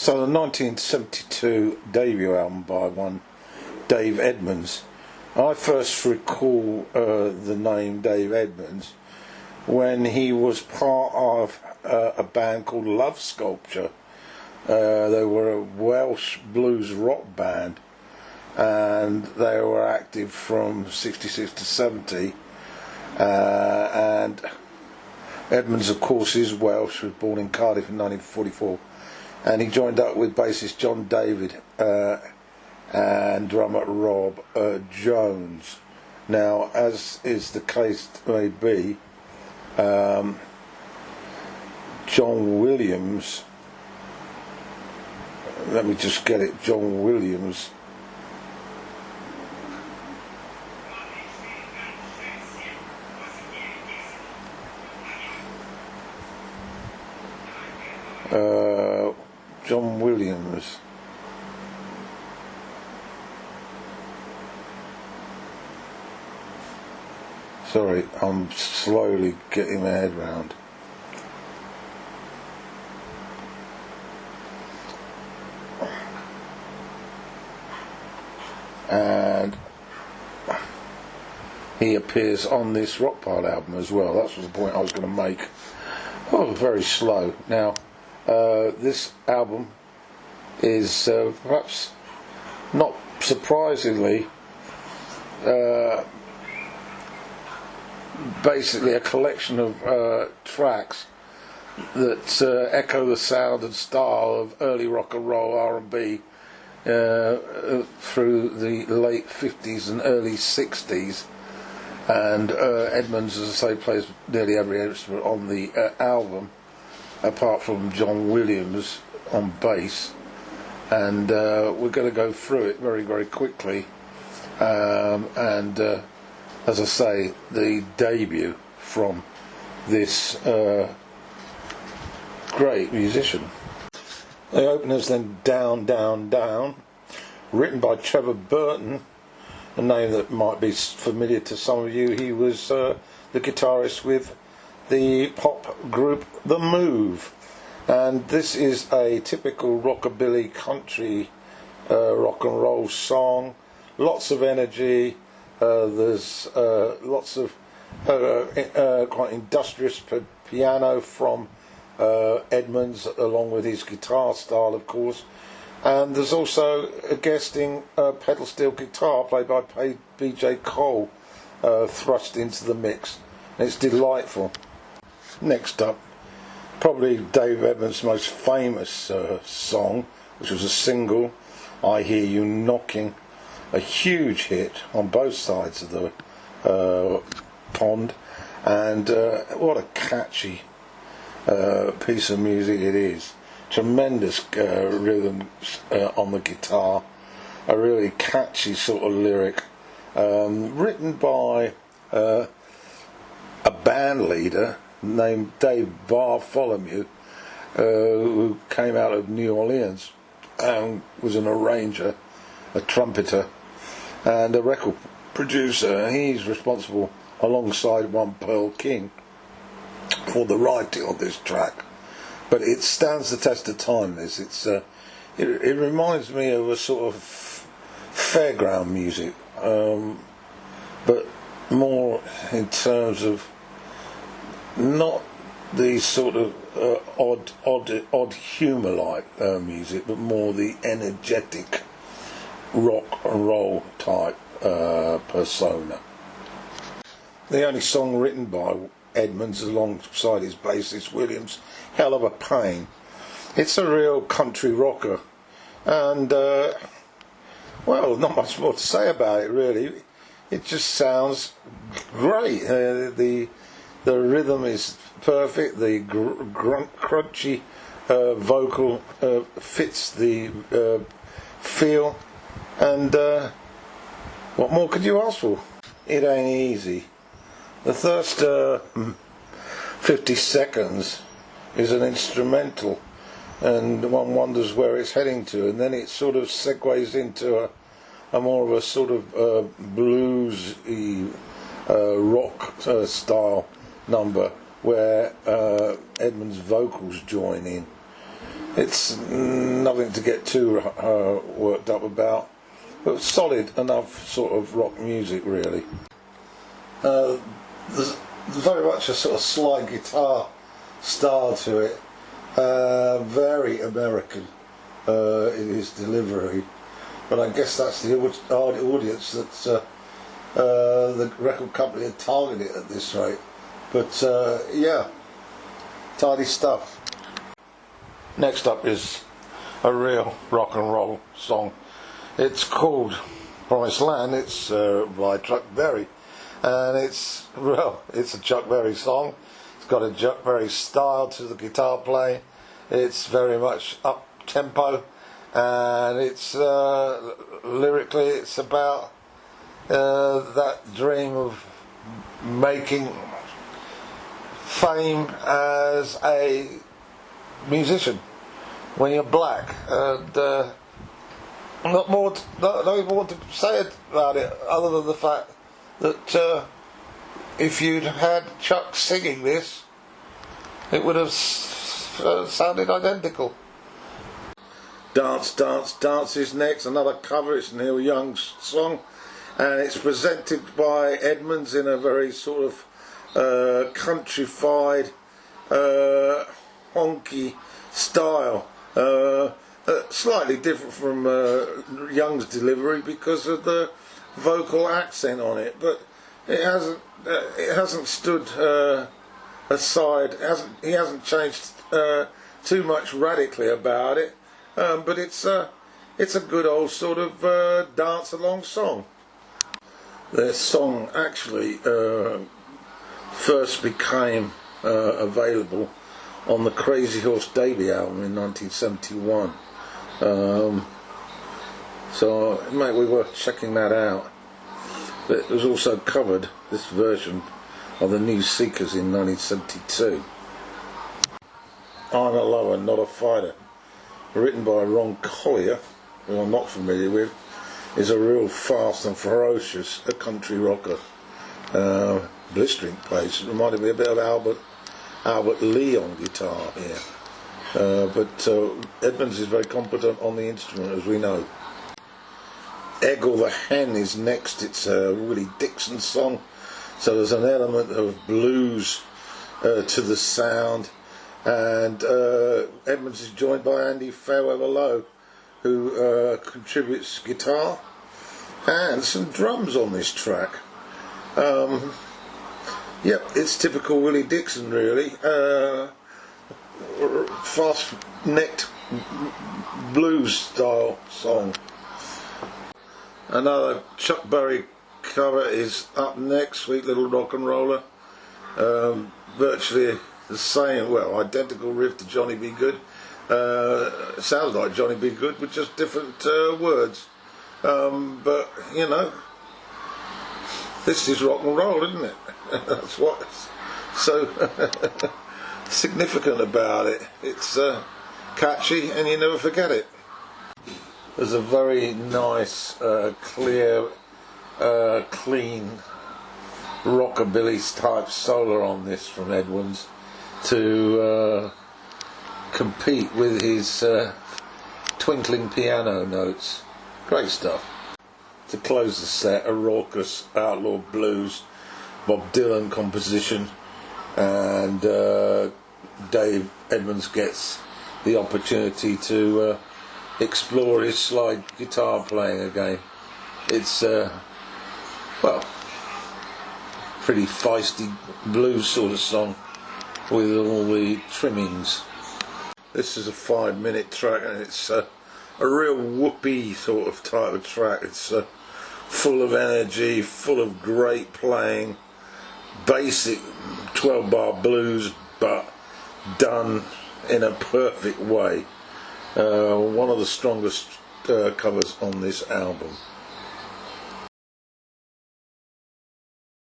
So the 1972 debut album by one Dave Edmunds. I first recall the name Dave Edmunds when he was part of a band called Love Sculpture. They were a Welsh blues rock band, and they were active from 66 to 70. And Edmunds, of course, is Welsh, was born in Cardiff in 1944. And he joined up with bassist John David and drummer Rob Jones. Now, as is the case may be, John Williams, let me just get it, John Williams, John Williams. Sorry, I'm slowly getting my head round. And he appears on this Rockpile album as well. That's the point I was going to make. Oh, very slow. Now, this album is perhaps not surprisingly basically a collection of tracks that echo the sound and style of early rock and roll, R&B through the late 50s and early 60s. And Edmunds, as I say, plays nearly every instrument on the album, apart from John Williams on bass. And we're going to go through it very, very quickly. And as I say, the debut from this great musician. The opener's then Down, Down, Down, written by Trevor Burton, a name that might be familiar to some of you. He was the guitarist with the pop group The Move, and this is a typical rockabilly country rock and roll song. Lots of energy. There's lots of quite industrious piano from Edmunds, along with his guitar style, of course. And there's also a guesting pedal steel guitar played by B.J. Cole thrust into the mix. And it's delightful. Next up, probably Dave Edmunds' most famous song, which was a single, I Hear You Knocking, a huge hit on both sides of the pond. And what a catchy piece of music it is. Tremendous rhythm on the guitar, a really catchy sort of lyric, written by a band leader named Dave Bartholomew, who came out of New Orleans and was an arranger, a trumpeter, and a record producer. He's responsible, alongside one Pearl King, for the writing of this track. But it stands the test of time. It reminds me of a sort of fairground music, but more in terms of not the sort of odd humour-like music, but more the energetic rock and roll type persona. The only song written by Edmunds alongside his bassist Williams, Hell of a Pain. It's a real country rocker, and well, not much more to say about it really. It just sounds great. The rhythm is perfect. The crunchy vocal fits the feel, and what more could you ask for? It ain't easy. The first 50 seconds is an instrumental, and one wonders where it's heading to, and then it sort of segues into a more of a sort of bluesy rock style number where Edmunds' vocals join in. It's nothing to get too worked up about, but solid enough sort of rock music really. There's very much a sort of slide guitar style to it, very American in his delivery, but I guess that's the audience that the record company had targeted at this rate. But yeah, tidy stuff. Next up is a real rock and roll song. It's called Priceland. It's by Chuck Berry, and it's a Chuck Berry song. It's got a Chuck Berry style to the guitar playing. It's very much up tempo, and it's lyrically it's about that dream of making fame as a musician when you're black, and not more to say about it other than the fact that if you'd had Chuck singing this, it would have sounded identical. Dance, Dance, Dance is next, another cover. It's Neil Young's song, and it's presented by Edmunds in a very sort of countrified, honky style, slightly different from Young's delivery because of the vocal accent on it, but it hasn't stood aside. He hasn't changed too much radically about it, but it's a good old sort of dance along song. Their song actually first became available on the Crazy Horse debut album in 1971. So it might be worth checking that out. But it was also covered, this version, of the New Seekers in 1972. I'm a Lover, Not a Fighter, written by Ron Collier, who I'm not familiar with, is a real fast and ferocious country rocker. Blistering pace. It reminded me a bit of Albert Lee on guitar here. But Edmunds is very competent on the instrument, as we know. Eggle the Hen is next. It's a Willie Dixon song, so there's an element of blues to the sound, and Edmunds is joined by Andy Fairweather-Lowe, who contributes guitar and some drums on this track. Yep, it's typical Willie Dixon really, fast-necked blues style song. Another Chuck Berry cover is up next, Sweet Little Rock and Roller. Virtually the same, well, identical riff to Johnny B. Good. Sounds like Johnny B. Good with just different words. But, you know, this is rock and roll, isn't it? That's what's so significant about it. It's catchy and you never forget it. There's a very nice, clear, clean rockabilly type solo on this from Edmunds to compete with his twinkling piano notes. Great stuff. To close the set, a raucous outlaw blues Bob Dylan composition, and Dave Edmunds gets the opportunity to explore his slide guitar playing again. It's well, pretty feisty blues sort of song with all the trimmings. This is a 5-minute track, and it's a real whoopee sort of type of track. It's full of energy, full of great playing, basic 12-bar blues, but done in a perfect way. One of the strongest covers on this album.